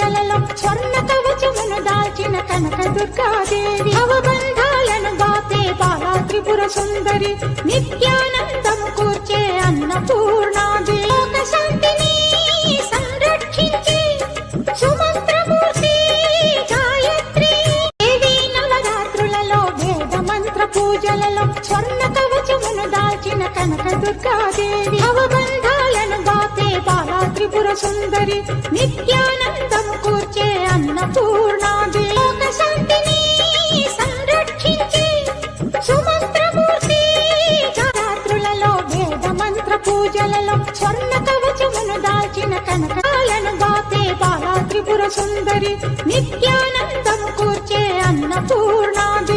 పూజలలో స్వర్ణ కవచమును దాల్చిన కనక దుర్గాదేవి భవబంధాలను బాపే బాలా త్రిపుర సుందరి నిత్యానందము కూర్చే అన్నపూర్ణాదేవి లోక శాంతిని సంరక్షించే సుమంత్రమూర్తి గాయత్రి దేవి నవరాత్రులలో వేద మంత్ర పూజలలో స్వర్ణ కవచమును దాల్చిన కనక దుర్గాదేవి భవబంధాలను బాపే బాలా త్రిపుర సుందరి నిత్యానందము కూర్చే అన్నపూర్ణాదేవి లోక శాంతిని సంరక్షించే సుమంత్రమూర్తి రాత్రులలో వేద మంత్ర పూజలలో స్వర్ణ కవచమును దాల్చిన కనకాలను బాపే బాలా త్రిపుర సుందరి నిత్యానందము కూర్చే అన్నపూర్ణాదేవి